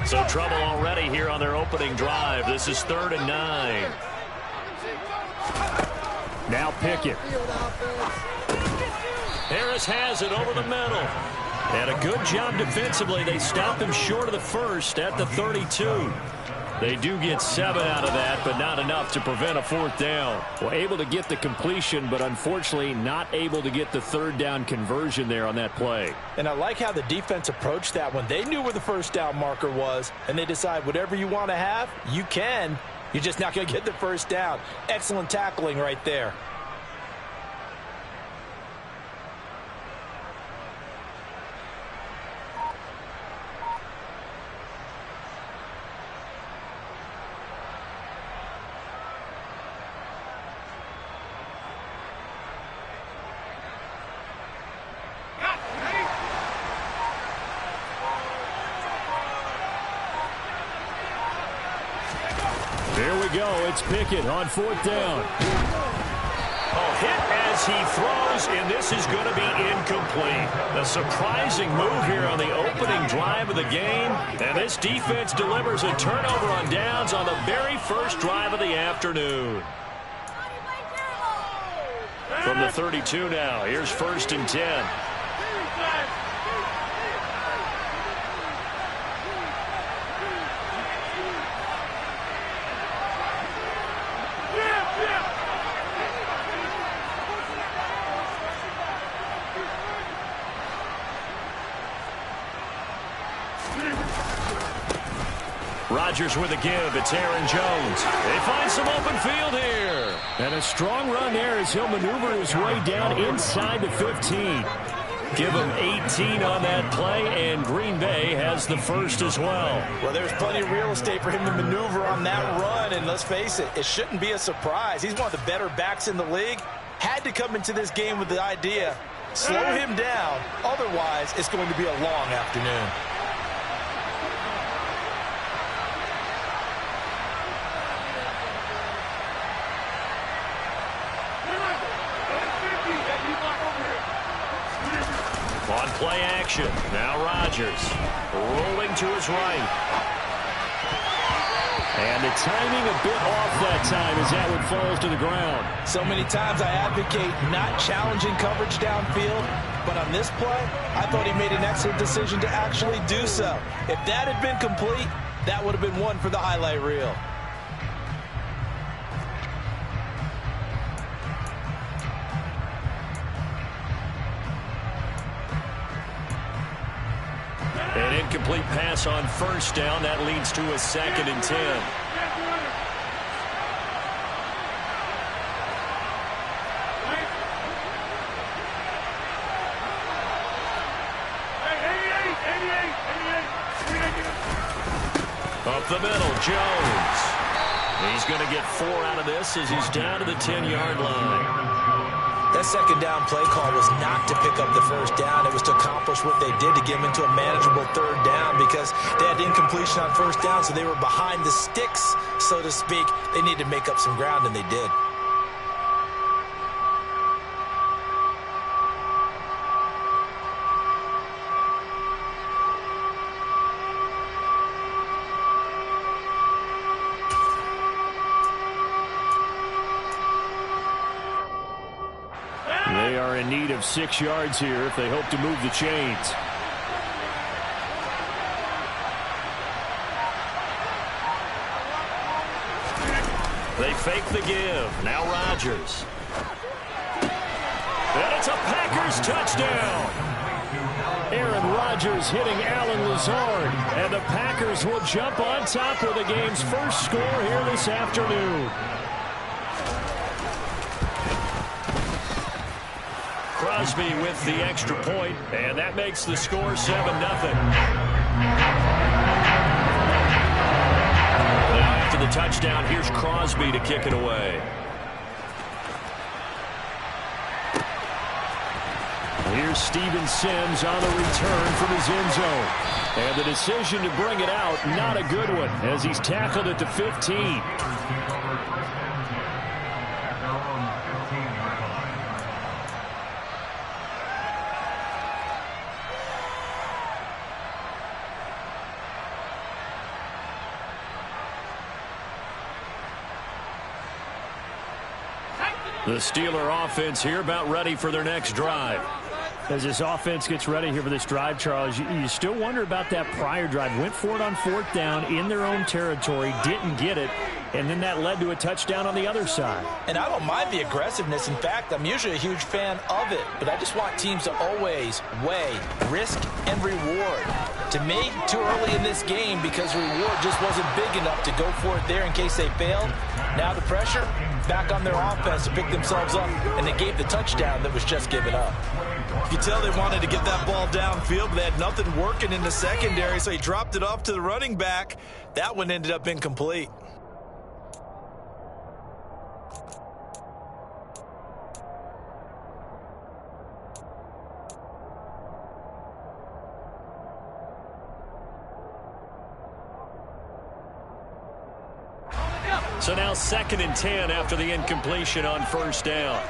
So trouble already here on their opening drive. This is 3rd and 9. Now Pickett. Harris has it over the middle. And a good job defensively. They stop him short of the first at the 32. They do get 7 out of that, but not enough to prevent a 4th down. Well, able to get the completion, but unfortunately not able to get the 3rd down conversion there on that play. And I like how the defense approached that one. They knew where the 1st down marker was, and they decide whatever you want to have, you can. You're just not going to get the 1st down. Excellent tackling right there. It's Pickett on 4th down. A hit as he throws, and this is going to be incomplete. A surprising move here on the opening drive of the game, and this defense delivers a turnover on downs on the very first drive of the afternoon. From the 32 now, here's 1st and 10. Rodgers with a give. It's Aaron Jones. They find some open field here. And a strong run there as he'll maneuver his way down inside the 15. Give him 18 on that play, and Green Bay has the first as well. Well, there's plenty of real estate for him to maneuver on that run, and let's face it, it shouldn't be a surprise. He's one of the better backs in the league. Had to come into this game with the idea, slow him down, otherwise it's going to be a long afternoon. On play action, now Rodgers rolling to his right. And the timing a bit off that time as that one falls to the ground. So many times I advocate not challenging coverage downfield, but on this play, I thought he made an excellent decision to actually do so. If that had been complete, that would have been one for the highlight reel. An incomplete pass on 1st down. That leads to a 2nd and 10. Up the middle, Jones. He's going to get 4 out of this as he's down to the 10-yard line. That 2nd down play call was not to pick up the 1st down. It was to accomplish what they did to get him into a manageable 3rd down because they had incompletion on 1st down, so they were behind the sticks, so to speak. They needed to make up some ground, and they did. They are in need of 6 yards here if they hope to move the chains. They fake the give. Now Rodgers. And it's a Packers touchdown. Aaron Rodgers hitting Allen Lazard. And the Packers will jump on top with the game's first score here this afternoon. Crosby with the extra point, and that makes the score 7-0. Now after the touchdown, here's Crosby to kick it away. Here's Steven Sims on the return from his end zone. And the decision to bring it out, not a good one, as he's tackled at the 15. The Steeler offense here about ready for their next drive. As this offense gets ready here for this drive, Charles, you still wonder about that prior drive. Went for it on 4th down in their own territory, didn't get it, and then that led to a touchdown on the other side. And I don't mind the aggressiveness. In fact, I'm usually a huge fan of it, but I just want teams to always weigh risk and reward. To me, too early in this game because reward just wasn't big enough to go for it there in case they failed. Now the pressure back on their offense to pick themselves up, and they gave the touchdown that was just given up. You could tell they wanted to get that ball downfield, but they had nothing working in the secondary, so he dropped it off to the running back. That one ended up incomplete. So now 2nd and 10 after the incompletion on 1st down.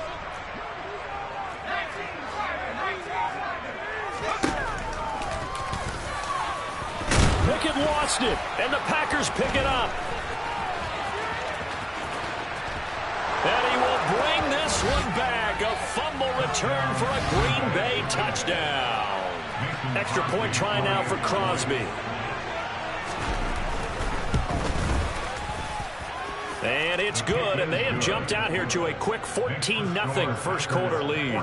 Pickett lost it, and the Packers pick it up. And he will bring this one back. A fumble return for a Green Bay touchdown. Extra point try now for Crosby. And it's good, and they have jumped out here to a quick 14-0 first quarter lead.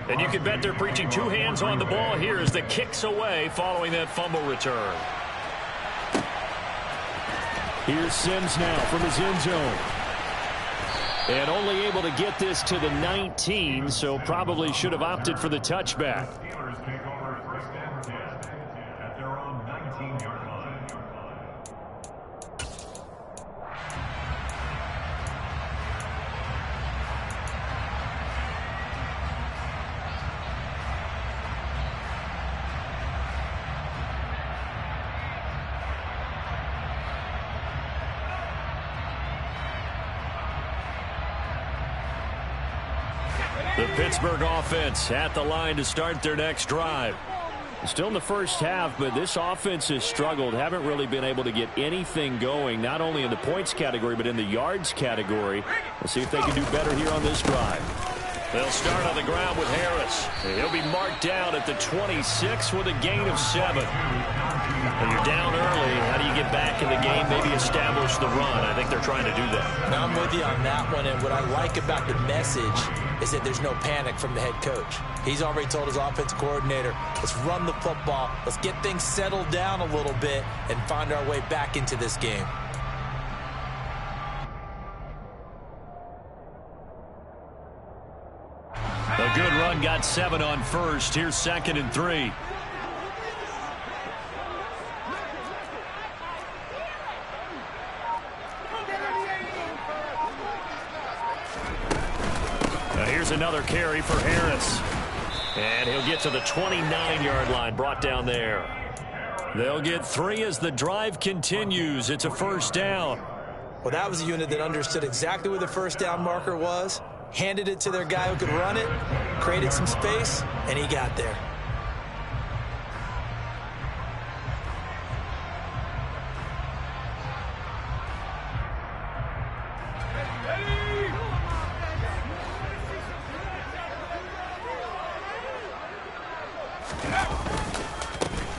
And you can bet they're preaching 2 hands on the ball here as the kick's away following that fumble return. Here's Sims now from his end zone. And only able to get this to the 19, so probably should have opted for the touchback. The Pittsburgh offense at the line to start their next drive. Still in the first half, but this offense has struggled. Haven't really been able to get anything going, not only in the points category, but in the yards category. We'll see if they can do better here on this drive. They'll start on the ground with Harris. He'll be marked down at the 26 with a gain of 7. When you're down early, how do you get back in the game, maybe establish the run? I think they're trying to do that. Now I'm with you on that one, and what I like about the message is that there's no panic from the head coach. He's already told his offensive coordinator, let's run the football, let's get things settled down a little bit and find our way back into this game. A good run, got 7 on first. Here's 2nd and 3. Now here's another carry for Harris. And he'll get to the 29-yard line, brought down there. They'll get 3 as the drive continues. It's a first down. Well, that was a unit that understood exactly where the first down marker was, handed it to their guy who could run it, created some space, and he got there.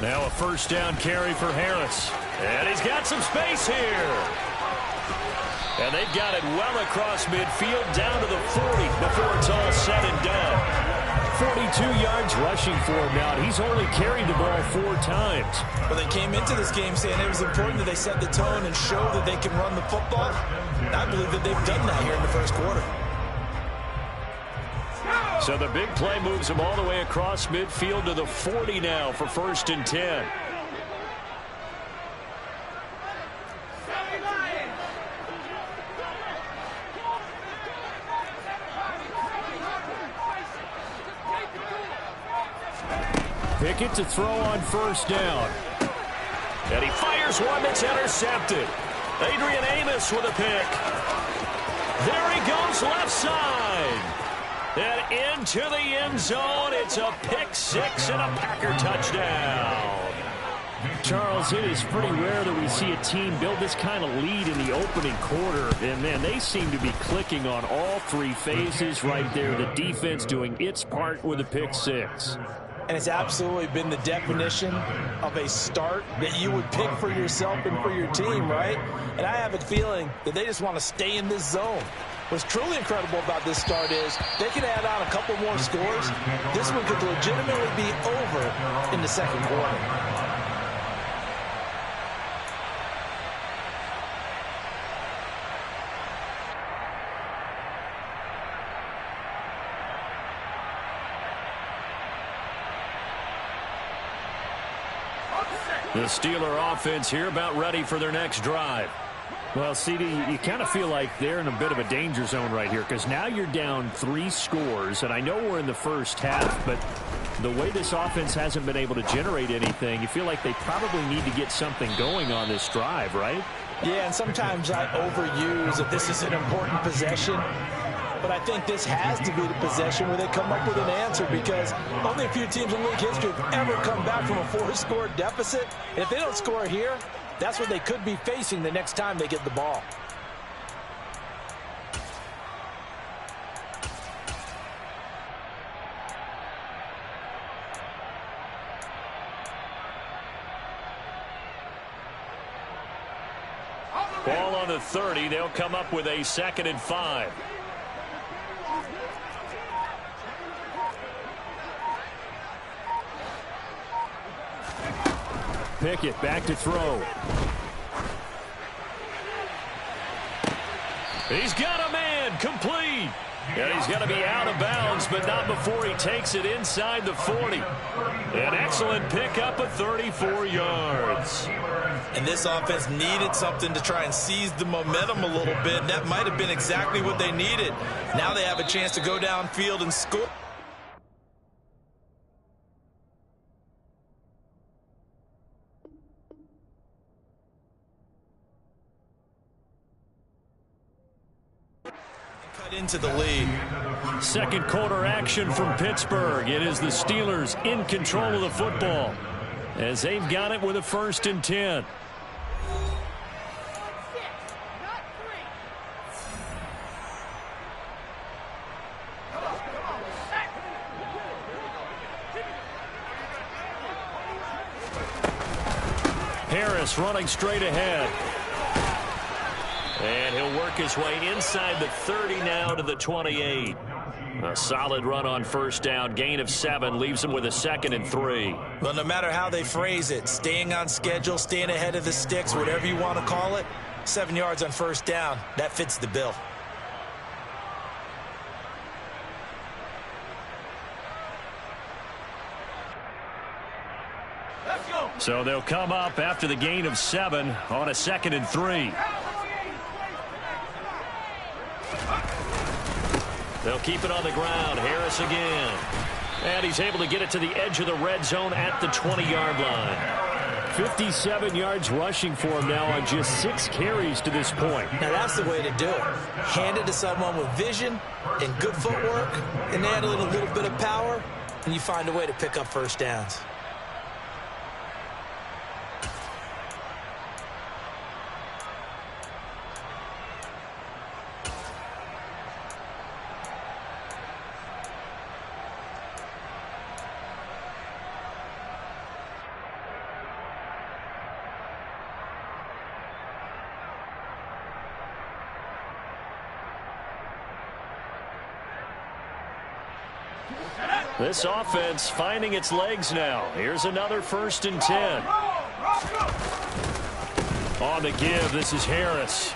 Now a first down carry for Harris. And he's got some space here. And they've got it well across midfield down to the 40 before it's all said and done. 42 yards rushing for him now. He's only carried the ball 4 times. Well, they came into this game saying it was important that they set the tone and show that they can run the football. And I believe that they've done that here in the first quarter. So the big play moves them all the way across midfield to the 40 now for 1st and 10. Pickett to throw on first down. And he fires one that's intercepted. Adrian Amos with a pick. There he goes left side. And into the end zone. It's a pick 6 and a Packer touchdown. Charles, it is pretty rare that we see a team build this kind of lead in the opening quarter. And, man, they seem to be clicking on all three phases right there. The defense doing its part with a pick six. And it's absolutely been the definition of a start that you would pick for yourself and for your team, right? And I have a feeling that they just want to stay in this zone. What's truly incredible about this start is they can add on a couple more scores. This one could legitimately be over in the second quarter. The Steeler offense here about ready for their next drive. Well, CD, you kind of feel like they're in a bit of a danger zone right here because now you're down 3 scores, and I know we're in the first half, but the way this offense hasn't been able to generate anything, you feel like they probably need to get something going on this drive, right? Yeah, and sometimes I overuse that this is an important possession. But I think this has to be the possession where they come up with an answer because only a few teams in league history have ever come back from a 4-score deficit. And if they don't score here, that's what they could be facing the next time they get the ball. Ball on the 30. They'll come up with a 2nd and 5. Pickett back to throw. He's got a man, complete. And he's going to be out of bounds, but not before he takes it inside the 40. An excellent pickup of 34 yards. And this offense needed something to try and seize the momentum a little bit. And that might have been exactly what they needed. Now they have a chance to go downfield and score. Into the lead. Second quarter action from Pittsburgh. It is the Steelers in control of the football as they've got it with a 1st and 10. Harris running straight ahead. And he'll work his way inside the 30 now to the 28. A solid run on 1st down. Gain of 7 leaves him with a 2nd and 3. Well, no matter how they phrase it, staying on schedule, staying ahead of the sticks, whatever you want to call it, 7 yards on 1st down, that fits the bill. So they'll come up after the gain of 7 on a 2nd and 3. They'll keep it on the ground. Harris again. And he's able to get it to the edge of the red zone at the 20-yard line. 57 yards rushing for him now on just 6 carries to this point. Now that's the way to do it. Hand it to someone with vision and good footwork, and add a little bit of power, and you find a way to pick up 1st downs. This offense finding its legs now. Here's another 1st and 10. On the give, this is Harris.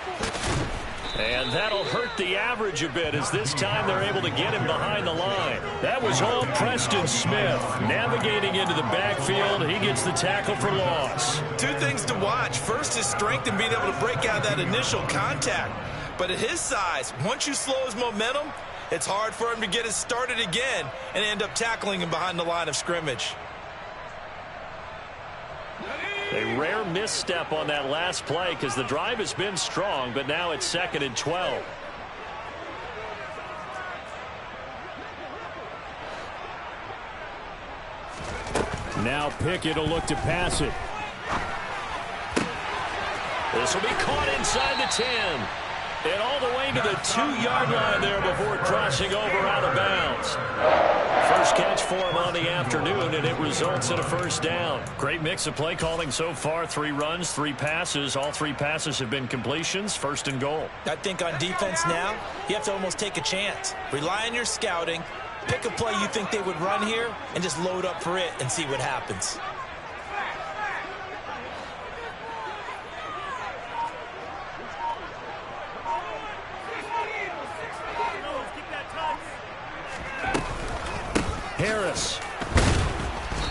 And that'll hurt the average a bit as this time they're able to get him behind the line. That was all Preston Smith navigating into the backfield. He gets the tackle for loss. 2 things to watch. First, his strength and being able to break out that initial contact. But at his size, once you slow his momentum, it's hard for him to get it started again and end up tackling him behind the line of scrimmage. A rare misstep on that last play because the drive has been strong, but now it's 2nd and 12. Now Pickett will look to pass it. This will be caught inside the 10. And all the way to the 2-yard line there before crossing over out of bounds. First catch for him on the afternoon, and it results in a first down. Great mix of play calling so far. 3 runs, 3 passes. All 3 passes have been completions. First and goal. I think on defense now, you have to almost take a chance. Rely on your scouting. Pick a play you think they would run here, and just load up for it and see what happens. Harris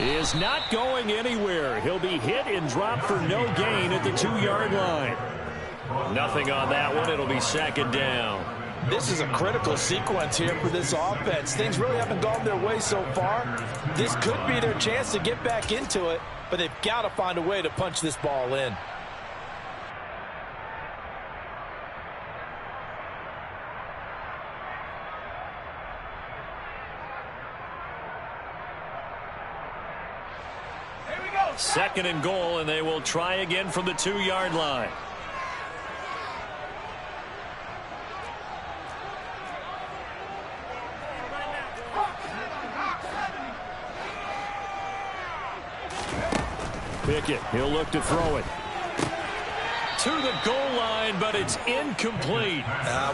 is not going anywhere. He'll be hit and dropped for no gain at the 2-yard line. Nothing on that one. It'll be second down. This is a critical sequence here for this offense. Things really haven't gone their way so far. This could be their chance to get back into it, but they've got to find a way to punch this ball in. Second and goal, and they will try again from the 2-yard line. Pickett, he'll look to throw it. To the goal line, but it's incomplete.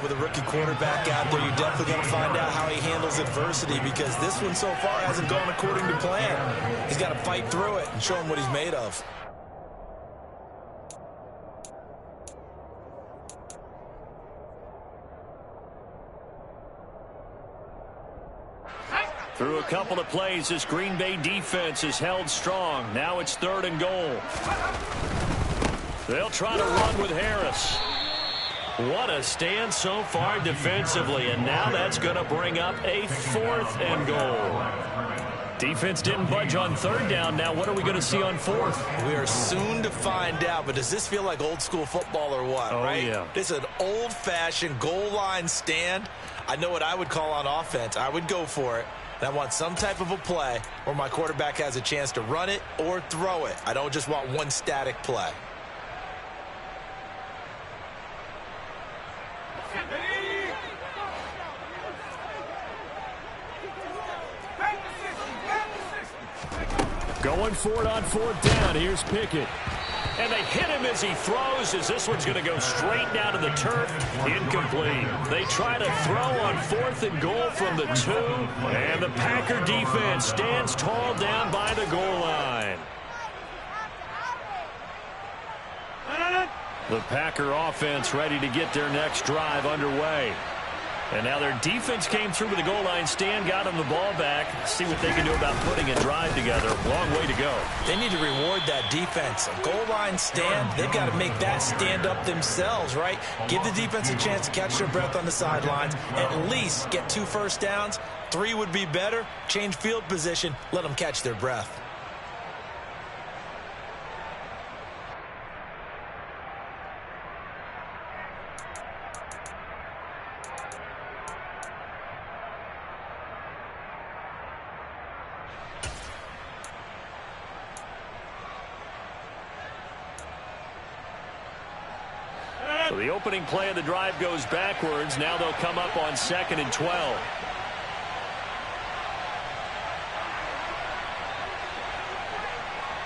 With a rookie quarterback out there, you're definitely going to find out how he handles adversity, because this one so far hasn't gone according to plan. He's got to fight through it and show him what he's made of. Through a couple of plays, this Green Bay defense is held strong. Now it's third and goal. They'll try to run with Harris. What a stand so far defensively, and now that's going to bring up a fourth and goal. Defense didn't budge on third down. Now what are we going to see on fourth? We are soon to find out, but does this feel like old school football or what, right? Yeah. This is an old-fashioned goal line stand. I know what I would call on offense. I would go for it. And I want some type of a play where my quarterback has a chance to run it or throw it. I don't just want one static play. Going for it on fourth down. Here's Pickett. And they hit him as he throws, as this one's going to go straight down to the turf. Incomplete. They try to throw on fourth and goal from the 2. And the Packer defense stands tall down by the goal line. The Packer offense ready to get their next drive underway. And now their defense came through with the goal line stand, got them the ball back. See what they can do about putting a drive together. Long way to go. They need to reward that defense. A goal line stand, they've got to make that stand up themselves, right? Give the defense a chance to catch their breath on the sidelines. At least get 2 first downs. 3 would be better. Change field position. Let them catch their breath. So the opening play of the drive goes backwards. Now they'll come up on 2nd and 12.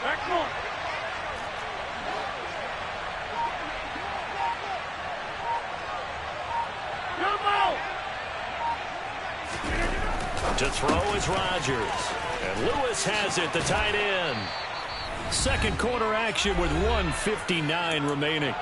Back on. To throw is Rodgers. And Lewis has it, the tight end. Second quarter action with 1:59 remaining.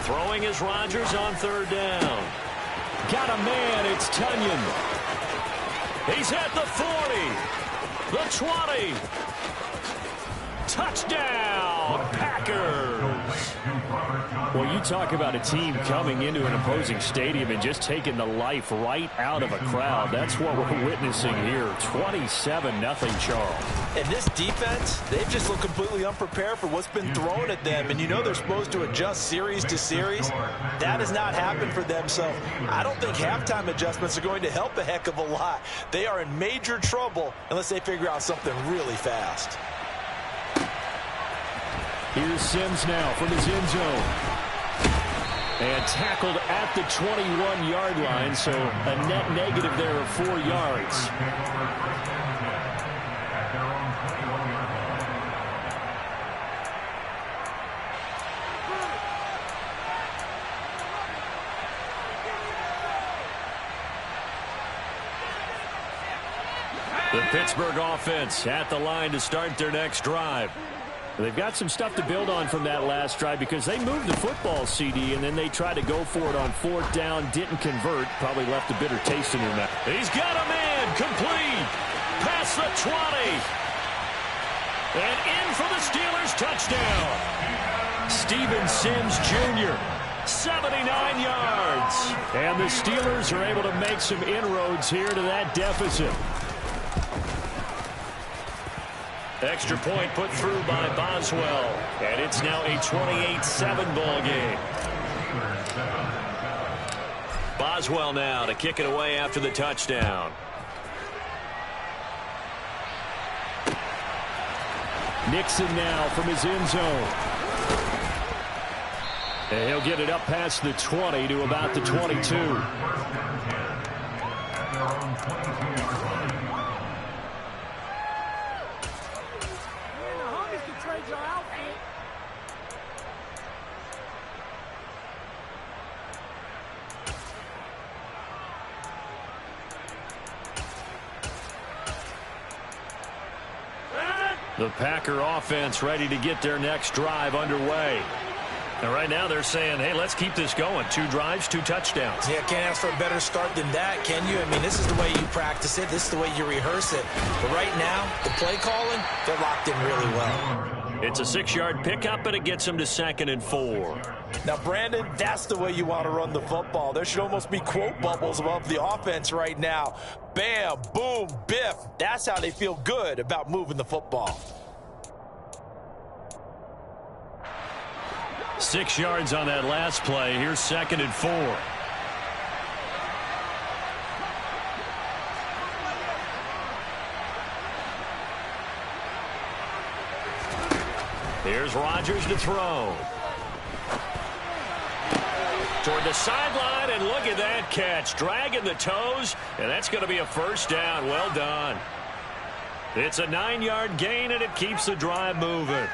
Throwing is Rodgers on third down. Got a man, it's Tunyon. He's at the 40, the 20. Touchdown, Packers. Well, you talk about a team coming into an opposing stadium and just taking the life right out of a crowd. That's what we're witnessing here. 27-0, Charles. And this defense, they've just looked completely unprepared for what's been thrown at them. And you know they're supposed to adjust series to series. That has not happened for them. So I don't think halftime adjustments are going to help a heck of a lot. They are in major trouble unless they figure out something really fast. Here's Sims now from his end zone. And tackled at the 21-yard line, so a net negative there of 4 yards. The Pittsburgh offense at the line to start their next drive. They've got some stuff to build on from that last drive because they moved the football, CD, and then they tried to go for it on 4th down, didn't convert, probably left a bitter taste in their mouth. He's got a man, complete, past the 20, and in for the Steelers touchdown. Steven Sims Jr., 79 yards. And the Steelers are able to make some inroads here to that deficit. Extra point put through by Boswell. And it's now a 28-7 ball game. Boswell now to kick it away after the touchdown. Nixon now from his end zone. And he'll get it up past the 20 to about the 22. The Packer offense ready to get their next drive underway. And right now they're saying, hey, let's keep this going. 2 drives, 2 touchdowns. Yeah, can't ask for a better start than that, can you? I mean, this is the way you practice it. This is the way you rehearse it. But right now, the play calling, they're locked in really well. It's a 6-yard pickup, and it gets them to 2nd and 4. Now, Brandon, that's the way you want to run the football. There should almost be quote bubbles above the offense right now. Bam, boom, biff. That's how they feel good about moving the football. 6 yards on that last play. Here's 2nd and 4. Here's Rodgers to throw. Toward the sideline, and look at that catch. Dragging the toes, and that's going to be a 1st down. Well done. It's a 9-yard gain, and it keeps the drive moving.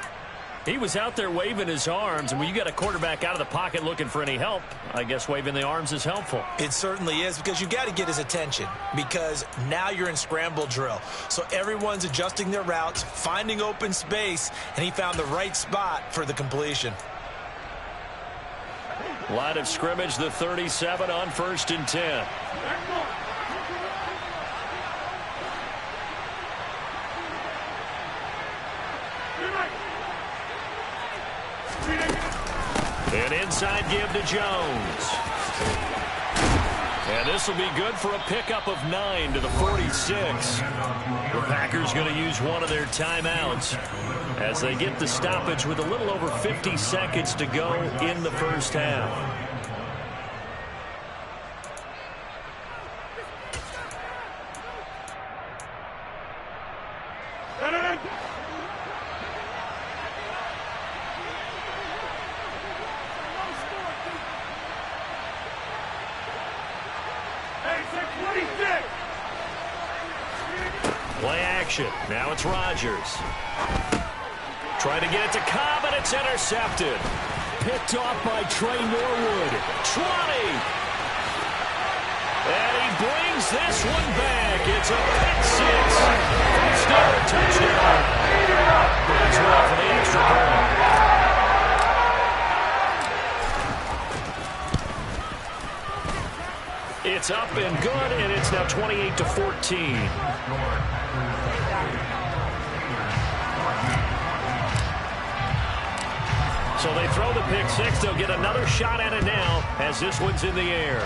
He was out there waving his arms, and when you got a quarterback out of the pocket looking for any help, I guess waving the arms is helpful. It certainly is, because you got to get his attention, because now you're in scramble drill. So everyone's adjusting their routes, finding open space, and he found the right spot for the completion. Line of scrimmage, the 37 on 1st and 10. An inside give to Jones. And this will be good for a pickup of 9 to the 46. The Packers going to use one of their timeouts as they get the stoppage with a little over 50 seconds to go in the 1st half. Play action. Now it's Rodgers. Trying to get it to Cobb, and it's intercepted. Picked off by Trey Norwood. 20. And he brings this one back. It's a pick 6. First down, touchdown. Boswell for the extra point. It's up and good, and it's now 28-14. So they throw the pick six. They'll get another shot at it now as this one's in the air.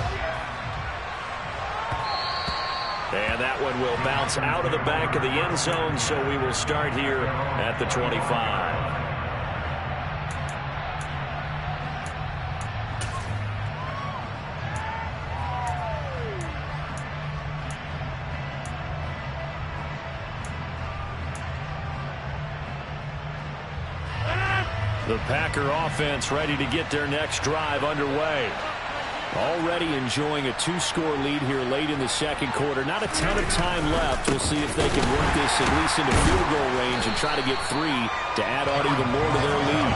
And that one will bounce out of the back of the end zone, so we will start here at the 25. The Packer offense ready to get their next drive underway. Already enjoying a two-score lead here late in the second quarter. Not a ton of time left. We'll see if they can work this at least into field goal range and try to get 3 to add on even more to their lead.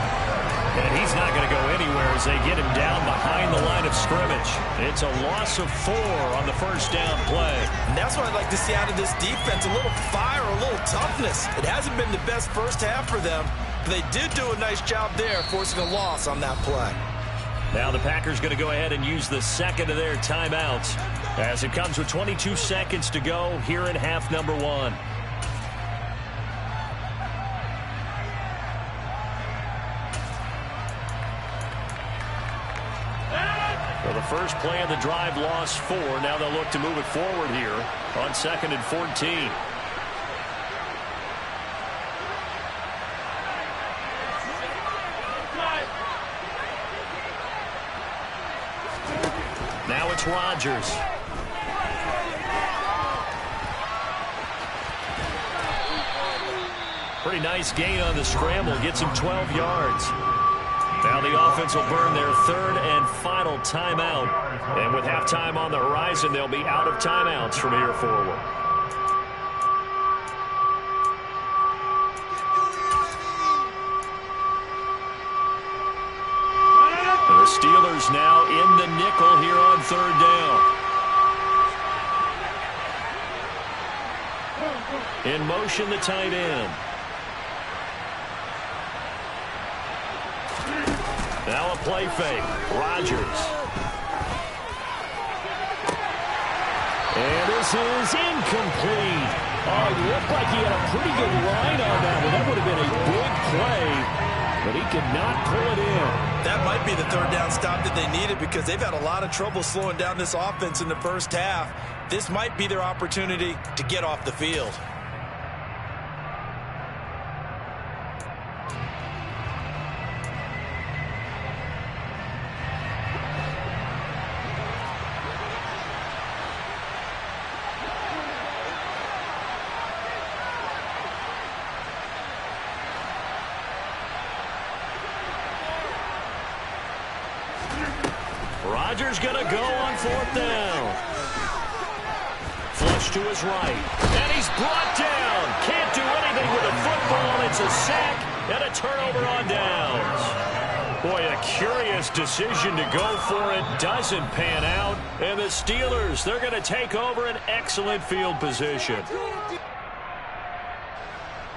And he's not going to go anywhere as they get him down behind the line of scrimmage. It's a loss of 4 on the first down play. And that's what I'd like to see out of this defense, a little fire, a little toughness. It hasn't been the best first half for them. They did do a nice job there, forcing a loss on that play. Now the Packers going to go ahead and use the second of their timeouts as it comes with 22 seconds to go here in half number 1. Well, the first play of the drive lost 4. Now they'll look to move it forward here on 2nd and 14. Now it's Rodgers. Pretty nice gain on the scramble. Gets him 12 yards. Now the offense will burn their third and final timeout. And with halftime on the horizon, they'll be out of timeouts from here forward. The Steelers now in the nickel here on 3rd down. In motion, the tight end. Now a play fake. Rodgers. And this is incomplete. Oh, it looked like he had a pretty good line on that one. That would have been a big play, but he could not pull it in. That might be the 3rd down stop that they needed because they've had a lot of trouble slowing down this offense in the first half. This might be their opportunity to get off the field. Rodgers going to go on 4th down. Flush to his right. And he's brought down. Can't do anything with the football. It's a sack and a turnover on downs. Boy, a curious decision to go for it. Doesn't pan out. And the Steelers, they're going to take over an excellent field position.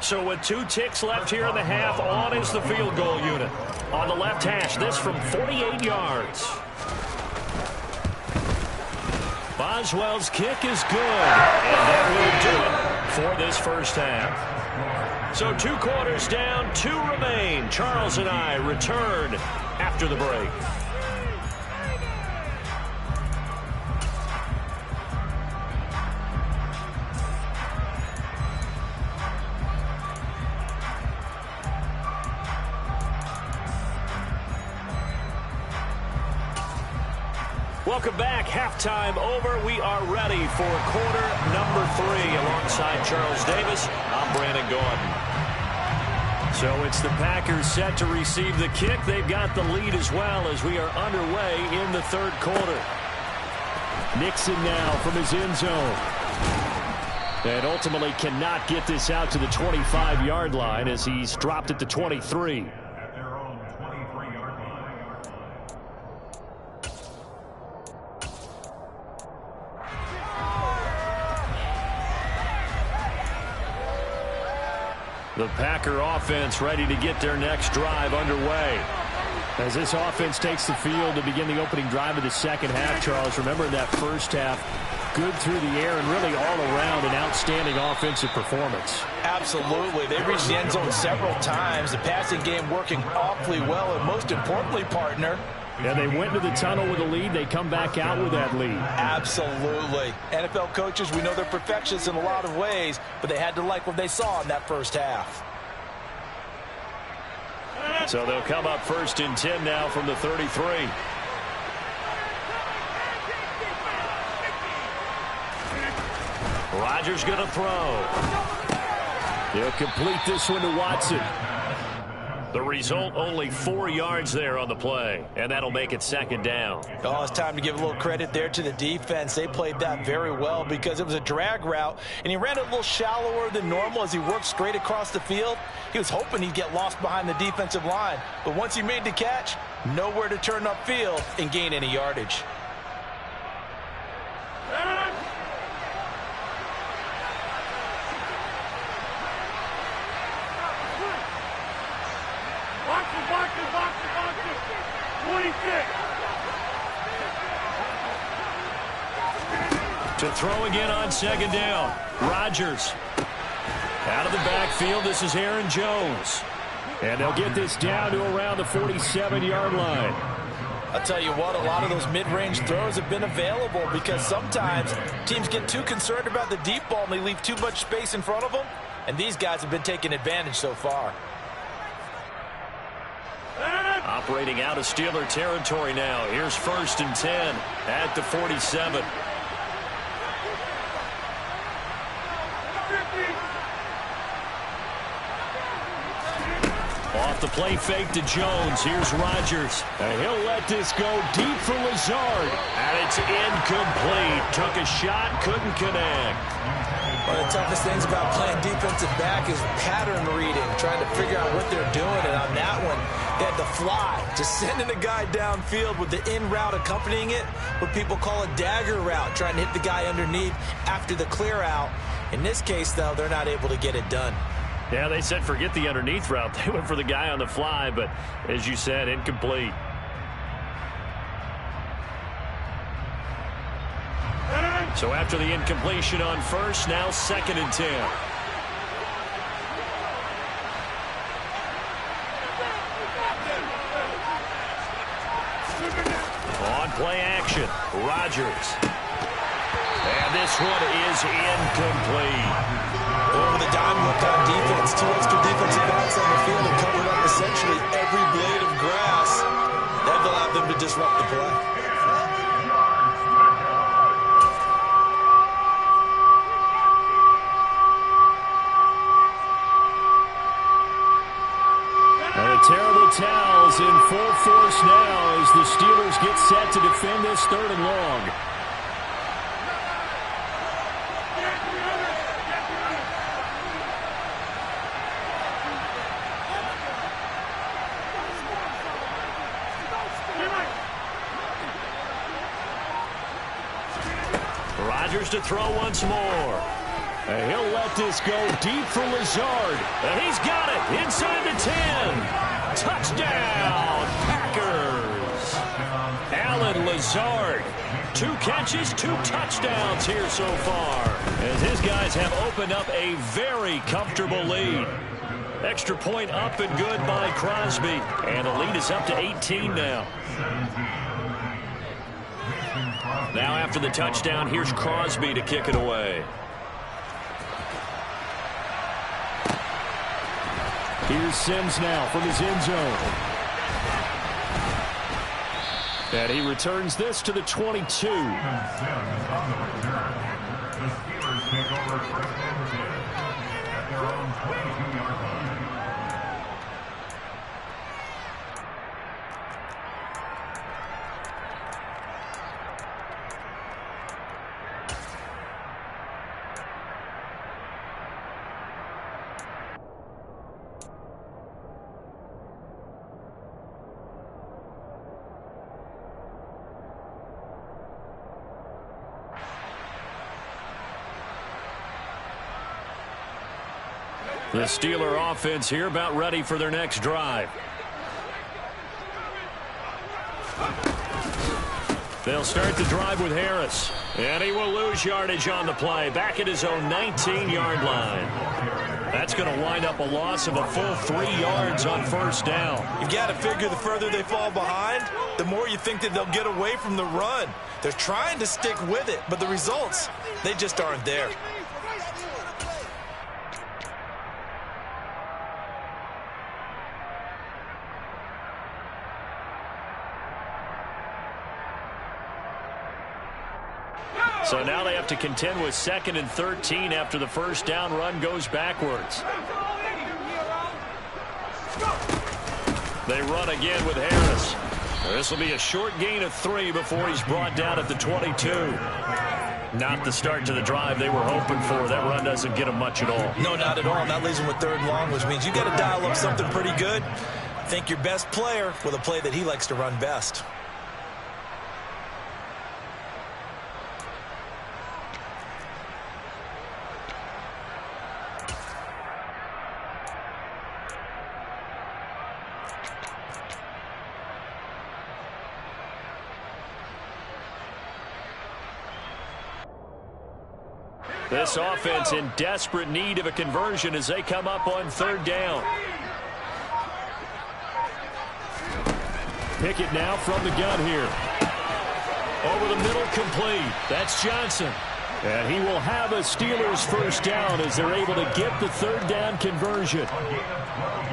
So with 2 ticks left here in the half, on is the field goal unit. On the left hash, this from 48 yards. Boswell's kick is good, and that will do it for this first half. So 2 quarters down, 2 remain. Charles and I return after the break. Welcome back. Halftime over. We are ready for quarter number 3. Alongside Charles Davis, I'm Brandon Gordon. So it's the Packers set to receive the kick. They've got the lead as well as we are underway in the 3rd quarter. Nixon now from his end zone. And ultimately cannot get this out to the 25-yard line as he's dropped at the 23. The Packer offense ready to get their next drive underway. As this offense takes the field to begin the opening drive of the second half, Charles, remember in that first half, good through the air and really all around an outstanding offensive performance. Absolutely. They reached the end zone several times. The passing game working awfully well, and most importantly, partner, yeah, they went to the tunnel with a lead. They come back out with that lead. Absolutely. NFL coaches, we know they're perfectionists in a lot of ways, but they had to like what they saw in that first half. So they'll come up first and 10 now from the 33. Rodgers going to throw. He'll complete this one to Watson. The result, only 4 yards there on the play, and that'll make it second down. Oh, it's time to give a little credit there to the defense. They played that very well because it was a drag route, and he ran it a little shallower than normal as he worked straight across the field. He was hoping he'd get lost behind the defensive line, but once he made the catch, nowhere to turn upfield and gain any yardage. To throw again on second down. Rodgers. Out of the backfield, this is Aaron Jones. And they'll get this down to around the 47-yard line. I'll tell you what, a lot of those mid-range throws have been available because sometimes teams get too concerned about the deep ball and they leave too much space in front of them. And these guys have been taking advantage so far. Operating out of Steeler territory now. Here's first and 10 at the 47. Off the play fake to Jones. Here's Rodgers. And he'll let this go deep for Lazard. And it's incomplete. Took a shot, couldn't connect. One of the toughest things about playing defensive back is pattern reading, trying to figure out what they're doing. And on that one, they had to fly, just sending a guy downfield with the in route accompanying it, what people call a dagger route, trying to hit the guy underneath after the clear out. In this case, though, they're not able to get it done. Yeah, they said forget the underneath route. They went for the guy on the fly, but as you said, incomplete. So after the incompletion on first, now second and 10. On play action, Rodgers. And this one is incomplete. Over the dime look on defense. 2 extra defensive backs on the field and covered up essentially every blade of grass. That allowed them to disrupt the play. Terrible towels in full force now as the Steelers get set to defend this third and long. Rodgers to throw once more. And he'll let this go deep for Lazard. And he's got it inside the 10. Touchdown, Packers. Alan Lazard. 2 catches, 2 touchdowns here so far, as his guys have opened up a very comfortable lead. Extra point up and good by Crosby. And the lead is up to 18 now. Now after the touchdown, here's Crosby to kick it away. Here's Sims now from his end zone. And he returns this to the 22. The Steelers take over first and 10 at their own 22-yard line. The Steeler offense here about ready for their next drive. They'll start the drive with Harris. And he will lose yardage on the play. Back at his own 19-yard line. That's going to wind up a loss of a full 3 yards on first down. You've got to figure the further they fall behind, the more you think that they'll get away from the run. They're trying to stick with it, but the results, they just aren't there. So now they have to contend with 2nd and 13 after the first down run goes backwards. They run again with Harris. This will be a short gain of 3 before he's brought down at the 22. Not the start to the drive they were hoping for. That run doesn't get them much at all. No, not at all. That leaves them with 3rd and long, which means you got to dial up something pretty good. Think your best player with a play that he likes to run best. This offense in desperate need of a conversion as they come up on 3rd down. Pickett now from the gun here. Over the middle, complete. That's Johnson. And he will have a Steelers first down as they're able to get the 3rd down conversion.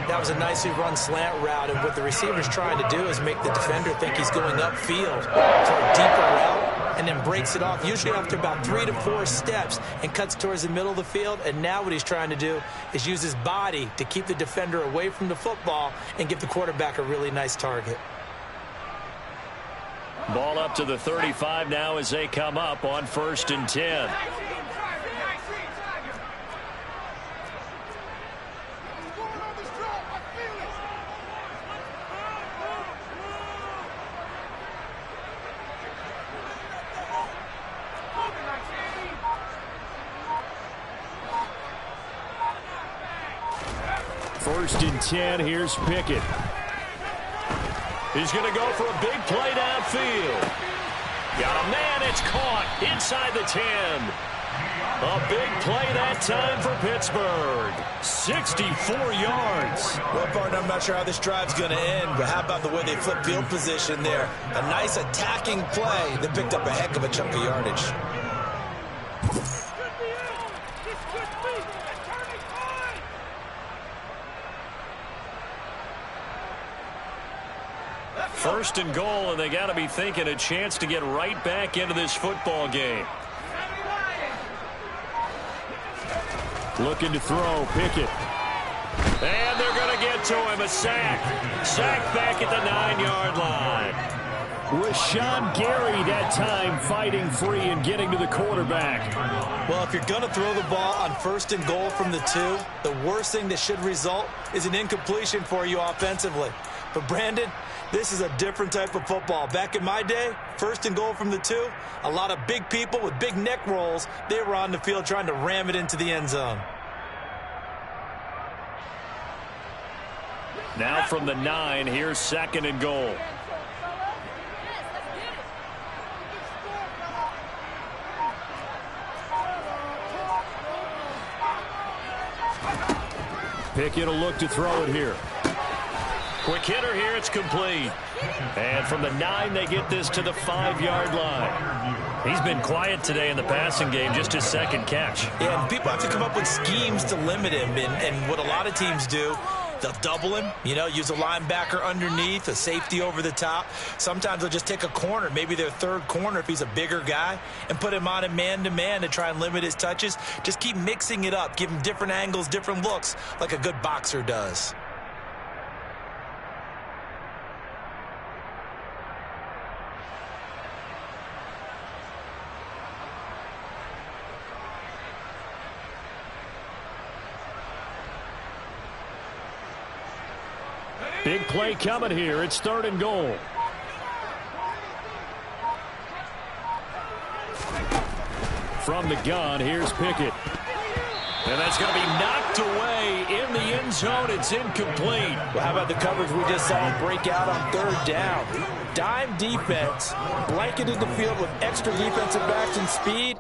That was a nicely run slant route, and what the receiver's trying to do is make the defender think he's going upfield for a deeper route, and then breaks it off, usually after about 3 to 4 steps, and cuts towards the middle of the field. And now what he's trying to do is use his body to keep the defender away from the football and give the quarterback a really nice target. Ball up to the 35 now as they come up on 1st and 10. First and 10, here's Pickett. He's going to go for a big play downfield. Got a man, it's caught inside the 10. A big play that time for Pittsburgh. 64 yards. Well, partner, I'm not sure how this drive's going to end, but how about the way they flip field position there? A nice attacking play that picked up a heck of a chunk of yardage. First and goal, and they got to be thinking a chance to get right back into this football game. Looking to throw, Pickett. And they're going to get to him, a sack. Sack back at the 9-yard line. Rashawn Gary that time fighting free and getting to the quarterback. Well, if you're going to throw the ball on 1st and goal from the 2, the worst thing that should result is an incompletion for you offensively. But Brandon, this is a different type of football. Back in my day, 1st and goal from the 2, a lot of big people with big neck rolls, they were on the field trying to ram it into the end zone. Now from the 9, here's 2nd and goal. Pickett will look to throw it here. Quick hitter here, it's complete. And from the 9, they get this to the 5-yard line. He's been quiet today in the passing game, just his 2nd catch. Yeah, and people have to come up with schemes to limit him, and what a lot of teams do, they'll double him, use a linebacker underneath, a safety over the top. Sometimes they'll just take a corner, maybe their 3rd corner if he's a bigger guy, and put him on a man-to-man to try and limit his touches. Just keep mixing it up, give him different angles, different looks, like a good boxer does. Big play coming here. It's 3rd and goal. From the gun, here's Pickett. And that's going to be knocked away in the end zone. It's incomplete. Well, how about the coverage we just saw break out on third down? Dime defense, blanketed the field with extra defensive backs and speed,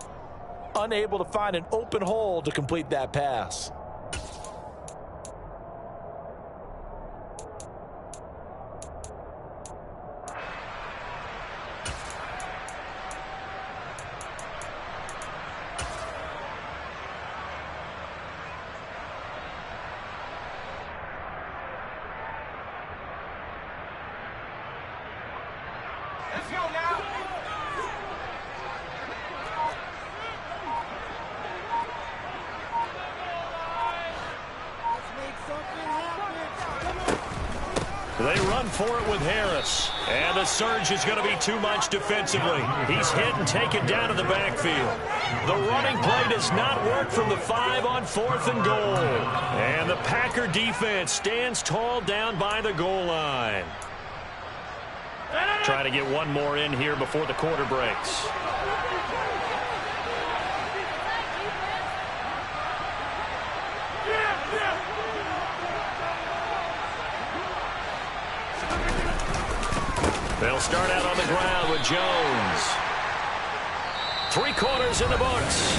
unable to find an open hole to complete that pass. Let's go now. They run for it with Harris. And the surge is going to be too much defensively. He's hit and taken down to the backfield. The running play does not work from the 5 on 4th and goal. And the Packer defense stands tall down by the goal line. Trying to get one more in here before the quarter breaks. They'll start out on the ground with Jones. 3 quarters in the books.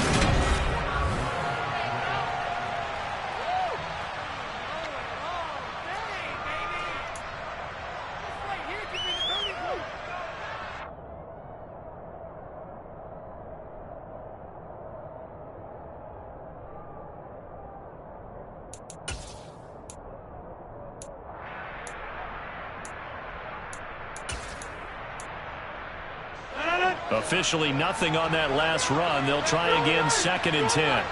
Officially nothing on that last run. They'll try again 2nd and 10.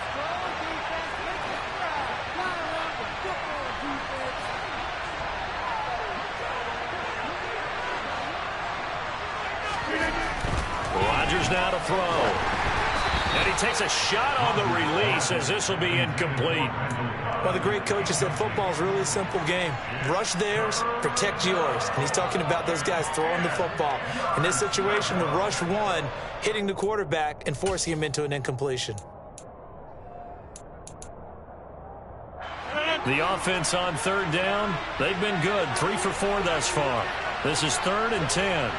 Rodgers now to throw. And he takes a shot on the release as this will be incomplete. Well, the great coach has said football is really a simple game. Rush theirs, protect yours. And he's talking about those guys throwing the football. In this situation, the rush one, hitting the quarterback and forcing him into an incompletion. The offense on 3rd down, they've been good. 3 for 4 thus far. This is 3rd and 10.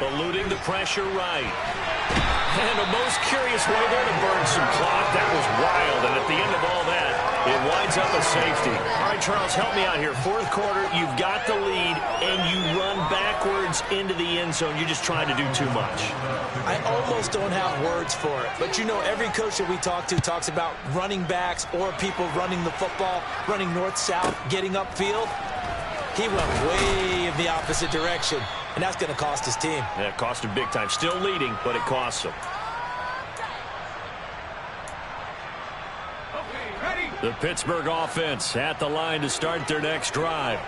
Eluding the pressure right. And a most curious way there to burn some clock. That was wild, and at the end of all that, it winds up a safety. All right, Charles, help me out here. 4th quarter, you've got the lead, and you run backwards into the end zone. You're just trying to do too much. I almost don't have words for it. But, you know, every coach that we talk to talks about running backs or people running the football, running north-south, getting upfield. He went way in the opposite direction, and that's going to cost his team. Yeah, it cost him big time. Still leading, but it costs him. The Pittsburgh offense at the line to start their next drive.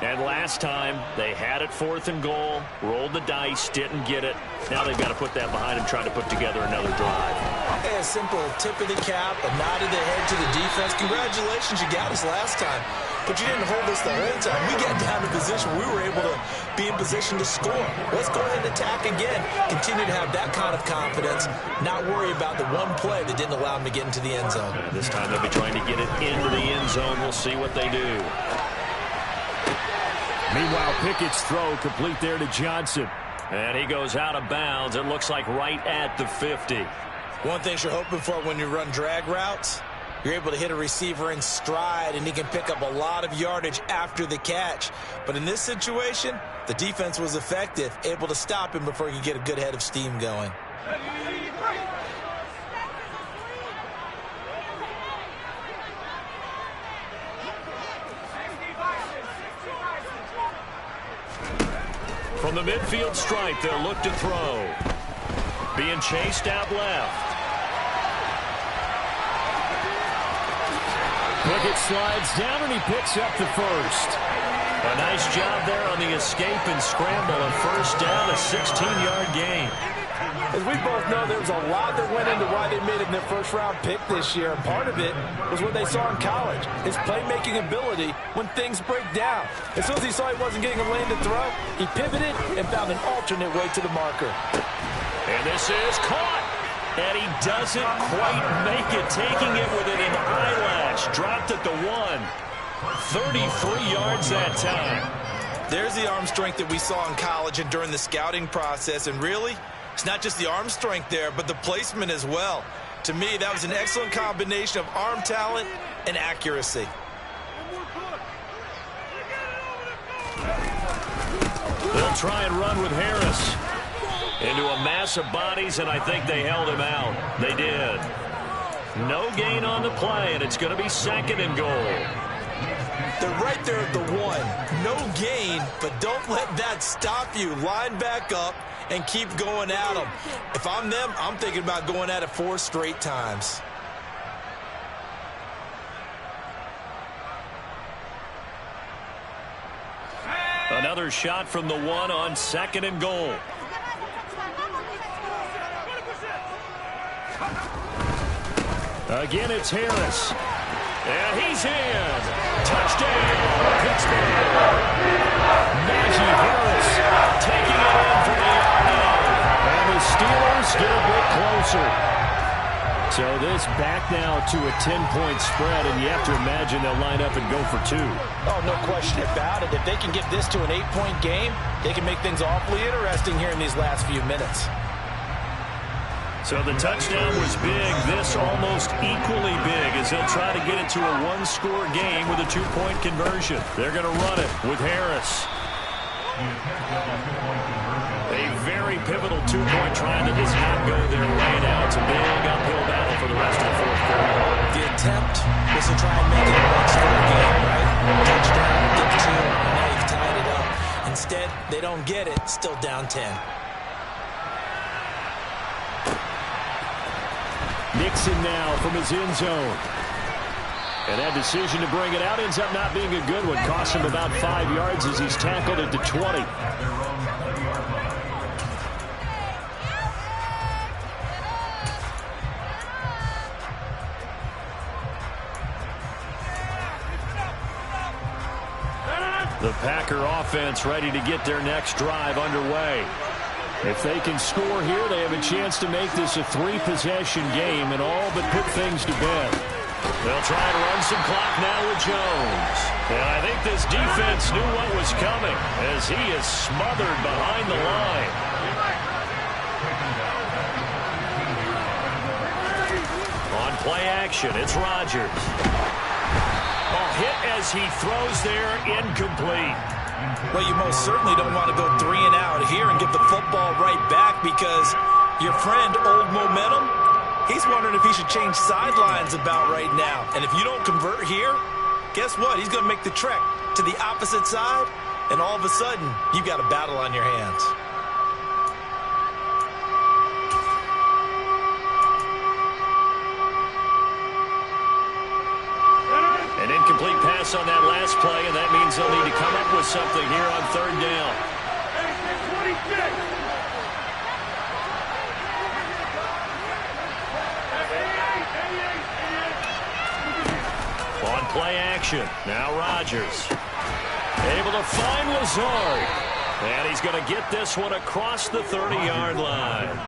And last time, they had it 4th and goal, rolled the dice, didn't get it. Now they've got to put that behind them, try to put together another drive. A simple tip of the cap, a nod of the head to the defense. Congratulations, you got us last time. But you didn't hold us the whole time. We got down to position. We were able to be in position to score. Let's go ahead and attack again. Continue to have that kind of confidence. Not worry about the one play that didn't allow them to get into the end zone. This time they'll be trying to get it into the end zone. We'll see what they do. Meanwhile, Pickett's throw complete there to Johnson. And he goes out of bounds. It looks like right at the 50. One thing you're hoping for when you run drag routes, you're able to hit a receiver in stride, and he can pick up a lot of yardage after the catch. But in this situation, the defense was effective, able to stop him before he could get a good head of steam going. From the midfield stripe, they'll look to throw. Being chased out left. Pickett slides down, and he picks up the first. A nice job there on the escape and scramble. A first down, a 16-yard gain. As we both know, there was a lot that went into why they made him their first-round pick this year, and part of it was what they saw in college, his playmaking ability when things break down. As soon as he saw he wasn't getting a lane to throw, he pivoted and found an alternate way to the marker. And this is caught. And he doesn't quite make it, taking it within an eyelash. Dropped at the 1. 33 yards that time. There's the arm strength that we saw in college and during the scouting process. And really, it's not just the arm strength there, but the placement as well. To me, that was an excellent combination of arm talent and accuracy. They'll try and run with Harris. Into a mass of bodies, and I think they held him out. They did. No gain on the play, and it's going to be 2nd and goal. They're right there at the 1. No gain, but don't let that stop you. Line back up and keep going at them. If I'm them, I'm thinking about going at it 4 straight times. Another shot from the 1 on 2nd and goal. Again, it's Harris. And he's in. Touchdown, Pittsburgh. Najee Harris taking it in for the yard. And the Steelers get a bit closer. So this back now to a 10-point spread, and you have to imagine they'll line up and go for 2. Oh, no question about it. If they can get this to an 8-point game, they can make things awfully interesting here in these last few minutes. So the touchdown was big. This almost equally big as they'll try to get it to a 1-score game with a 2-point conversion. They're going to run it with Harris. A very pivotal 2-point try that does not go their way now. It's a big uphill battle for the rest of the 4th quarter. The attempt was to try and make it a 1-score game, right? Touchdown, get 2, and now you've tied it up. Instead, they don't get it, still down 10. Nixon now from his end zone. And that decision to bring it out ends up not being a good one. Cost him about 5 yards as he's tackled at the 20. The Packer offense ready to get their next drive underway. If they can score here, they have a chance to make this a 3-possession game and all but put things to bed. They'll try to run some clock now with Jones. And I think this defense knew what was coming as he is smothered behind the line. On play action, it's Rodgers. A hit as he throws there, incomplete. Well, you most certainly don't want to go 3 and out here and give the football right back because your friend, Old Momentum, he's wondering if he should change sidelines about right now. And if you don't convert here, guess what? He's going to make the trek to the opposite side, and all of a sudden, you've got a battle on your hands. An incomplete pass on that last play, and that means they'll need to come up with something here on 3rd down. On play action, now Rodgers. Able to find Lazard. And he's going to get this one across the 30-yard line.